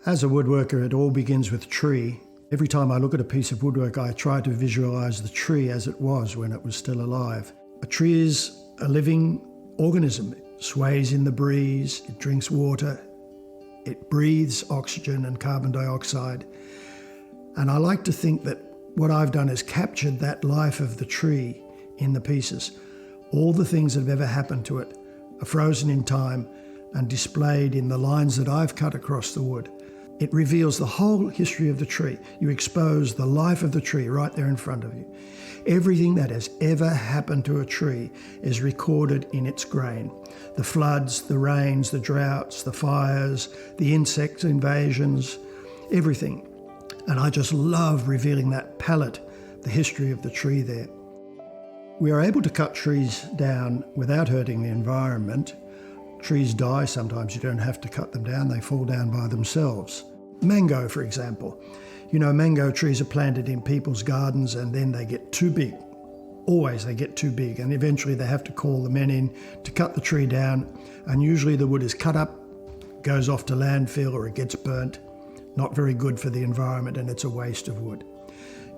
As a woodworker, it all begins with tree. Every time I look at a piece of woodwork, I try to visualise the tree as it was when it was still alive. A tree is a living organism. It sways in the breeze, it drinks water, it breathes oxygen and carbon dioxide. And I like to think that what I've done is captured that life of the tree in the pieces. All the things that have ever happened to it are frozen in time and displayed in the lines that I've cut across the wood. It reveals the whole history of the tree. You expose the life of the tree right there in front of you. Everything that has ever happened to a tree is recorded in its grain. The floods, the rains, the droughts, the fires, the insect invasions, everything. And I just love revealing that palette, the history of the tree there. We are able to cut trees down without hurting the environment. Trees die sometimes, you don't have to cut them down, they fall down by themselves. Mango, for example. You know, mango trees are planted in people's gardens and then they get too big. Always they get too big, and eventually they have to call the men in to cut the tree down, and usually the wood is cut up, goes off to landfill, or it gets burnt. Not very good for the environment, and it's a waste of wood.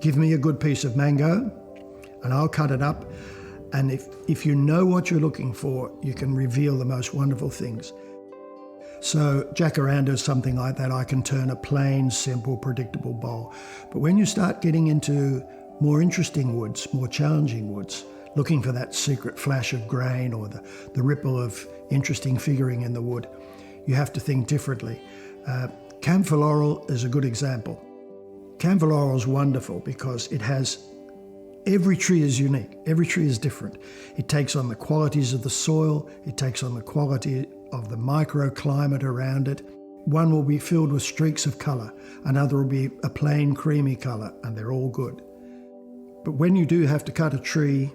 Give me a good piece of mango and I'll cut it up. And if you know what you're looking for, you can reveal the most wonderful things. So jacaranda is something like that. I can turn a plain, simple, predictable bowl. But when you start getting into more interesting woods, more challenging woods, looking for that secret flash of grain or the ripple of interesting figuring in the wood, you have to think differently. Camphor laurel is a good example. Camphor laurel is wonderful because it has every tree is unique. Every tree is different. It takes on the qualities of the soil. It takes on the quality of the microclimate around it. One will be filled with streaks of colour. Another will be a plain creamy colour, and they're all good. But when you do have to cut a tree,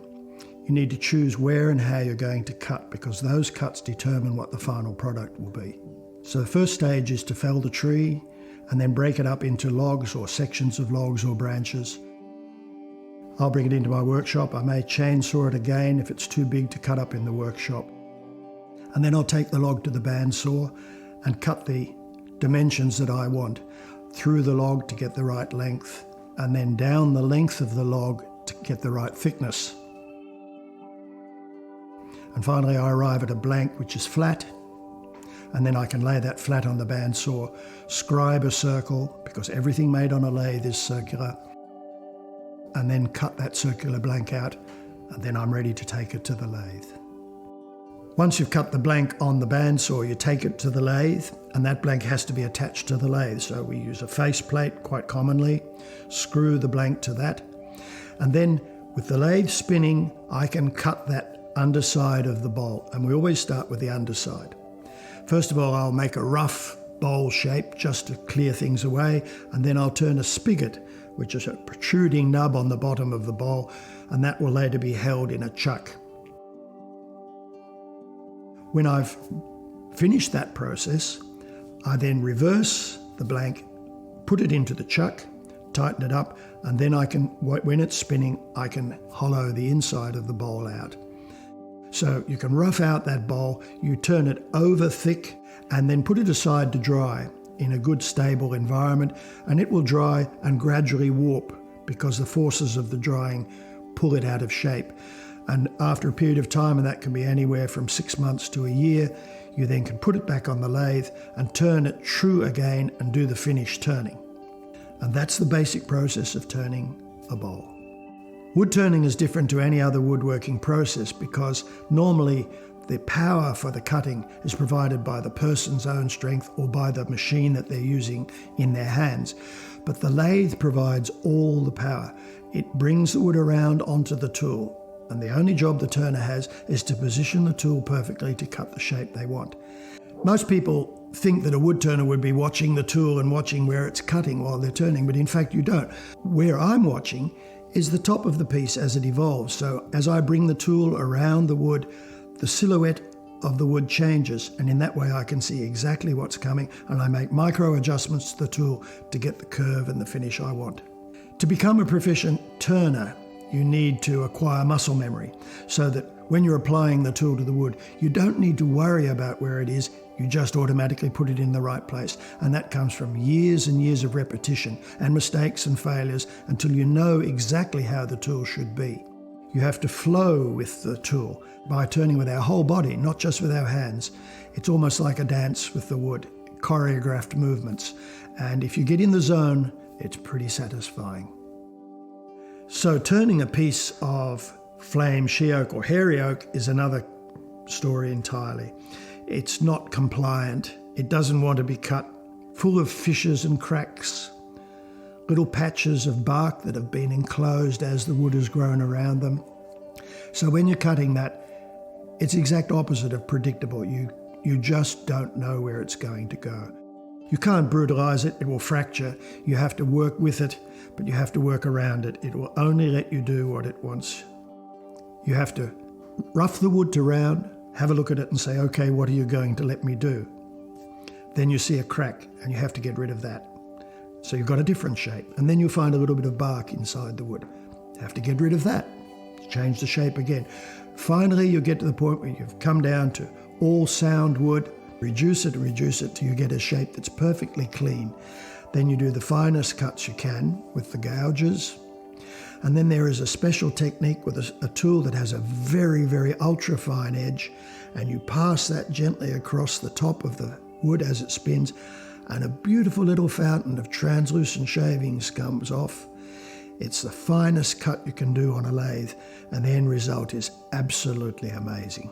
you need to choose where and how you're going to cut, because those cuts determine what the final product will be. So the first stage is to fell the tree and then break it up into logs or sections of logs or branches. I'll bring it into my workshop. I may chainsaw it again if it's too big to cut up in the workshop. And then I'll take the log to the bandsaw and cut the dimensions that I want through the log to get the right length, and then down the length of the log to get the right thickness. And finally I arrive at a blank which is flat, and then I can lay that flat on the bandsaw, scribe a circle, because everything made on a lathe is circular, and then cut that circular blank out, and then I'm ready to take it to the lathe. Once you've cut the blank on the bandsaw, you take it to the lathe, and that blank has to be attached to the lathe. So we use a faceplate quite commonly, screw the blank to that, and then with the lathe spinning, I can cut that underside of the bowl, and we always start with the underside. First of all, I'll make a rough bowl shape just to clear things away, and then I'll turn a spigot, which is a protruding nub on the bottom of the bowl, and that will later be held in a chuck. When I've finished that process, I then reverse the blank, put it into the chuck, tighten it up, and then I can, when it's spinning, I can hollow the inside of the bowl out. So you can rough out that bowl, you turn it over thick, and then put it aside to dry in a good stable environment, and it will dry and gradually warp because the forces of the drying pull it out of shape. And after a period of time, and that can be anywhere from 6 months to a year, you then can put it back on the lathe and turn it true again and do the finish turning. And that's the basic process of turning a bowl. Wood turning is different to any other woodworking process because normally the power for the cutting is provided by the person's own strength or by the machine that they're using in their hands. But the lathe provides all the power. It brings the wood around onto the tool, and the only job the turner has is to position the tool perfectly to cut the shape they want. Most people think that a wood turner would be watching the tool and watching where it's cutting while they're turning, but in fact you don't. Where I'm watching is the top of the piece as it evolves. So as I bring the tool around the wood, the silhouette of the wood changes, and in that way I can see exactly what's coming, and I make micro adjustments to the tool to get the curve and the finish I want. To become a proficient turner, you need to acquire muscle memory so that when you're applying the tool to the wood, you don't need to worry about where it is. You just automatically put it in the right place. And that comes from years and years of repetition and mistakes and failures until you know exactly how the tool should be. You have to flow with the tool by turning with our whole body, not just with our hands. It's almost like a dance with the wood, choreographed movements. And if you get in the zone, it's pretty satisfying. So turning a piece of flame she oak or hairy oak is another story entirely. It's not compliant. It doesn't want to be cut, full of fissures and cracks, little patches of bark that have been enclosed as the wood has grown around them. So when you're cutting that, it's the exact opposite of predictable. You just don't know where it's going to go. You can't brutalise it, it will fracture. You have to work with it, but you have to work around it. It will only let you do what it wants. You have to rough the wood to round, have a look at it and say, okay, what are you going to let me do? Then you see a crack and you have to get rid of that. So you've got a different shape. And then you find a little bit of bark inside the wood. You have to get rid of that. Change the shape again. Finally, you get to the point where you've come down to all sound wood, reduce it till you get a shape that's perfectly clean. Then you do the finest cuts you can with the gouges. And then there is a special technique with a tool that has a very, very ultra fine edge, and you pass that gently across the top of the wood as it spins, and a beautiful little fountain of translucent shavings comes off. It's the finest cut you can do on a lathe, and the end result is absolutely amazing.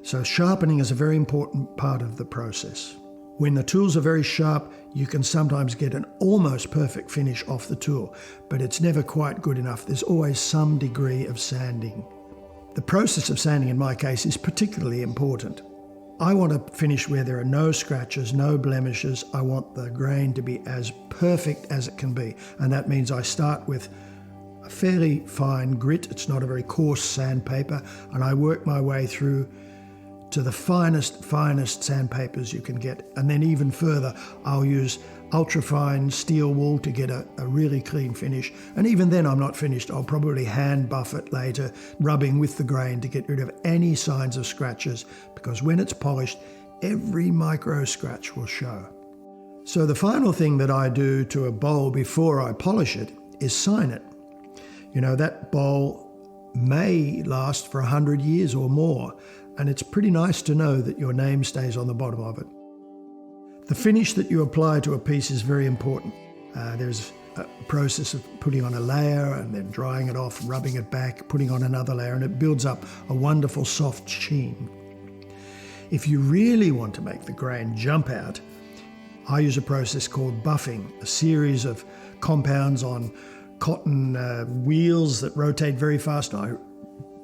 So sharpening is a very important part of the process. When the tools are very sharp, you can sometimes get an almost perfect finish off the tool, but it's never quite good enough. There's always some degree of sanding. The process of sanding in my case is particularly important. I want to finish where there are no scratches, no blemishes. I want the grain to be as perfect as it can be. And that means I start with a fairly fine grit. It's not a very coarse sandpaper. And I work my way through to the finest sandpapers you can get. And then even further, I'll use ultrafine steel wool to get a really clean finish. And even then I'm not finished. I'll probably hand buff it later, rubbing with the grain to get rid of any signs of scratches, because when it's polished, every micro scratch will show. So the final thing that I do to a bowl before I polish it is sign it. You know, that bowl may last for 100 years or more, and it's pretty nice to know that your name stays on the bottom of it. The finish that you apply to a piece is very important. There's a process of putting on a layer and then drying it off, rubbing it back, putting on another layer, and it builds up a wonderful soft sheen. If you really want to make the grain jump out, I use a process called buffing, a series of compounds on cotton wheels that rotate very fast. I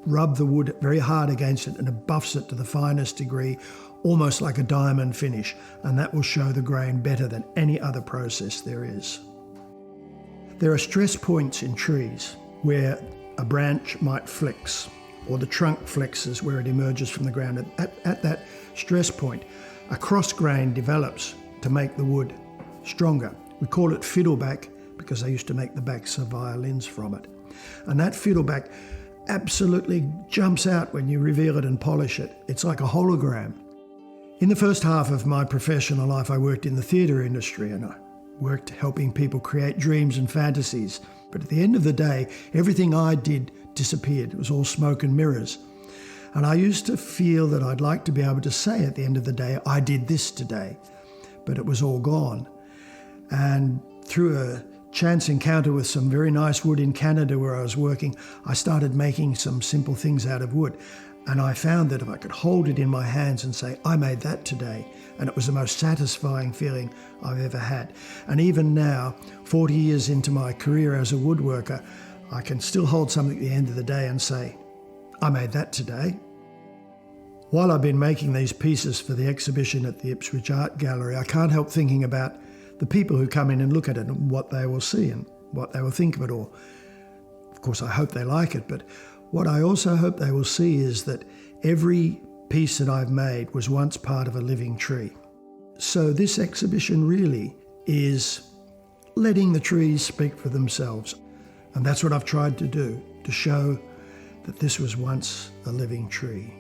rub the wood very hard against it and it buffs it to the finest degree, almost like a diamond finish, and that will show the grain better than any other process there is. There are stress points in trees where a branch might flex, or the trunk flexes where it emerges from the ground. At that stress point, a cross grain develops to make the wood stronger. We call it fiddleback because they used to make the backs of violins from it. And that fiddleback absolutely jumps out when you reveal it and polish it. It's like a hologram. In the first half of my professional life, I worked in the theatre industry and I worked helping people create dreams and fantasies. But at the end of the day, everything I did disappeared. It was all smoke and mirrors. And I used to feel that I'd like to be able to say at the end of the day, I did this today, but it was all gone. And through a chance encounter with some very nice wood in Canada where I was working, I started making some simple things out of wood. And I found that if I could hold it in my hands and say, I made that today, and it was the most satisfying feeling I've ever had. And even now, 40 years into my career as a woodworker, I can still hold something at the end of the day and say, I made that today. While I've been making these pieces for the exhibition at the Ipswich Art Gallery, I can't help thinking about the people who come in and look at it and what they will see and what they will think of it all. Of course, I hope they like it, but what I also hope they will see is that every piece that I've made was once part of a living tree. So this exhibition really is letting the trees speak for themselves. And that's what I've tried to do, to show that this was once a living tree.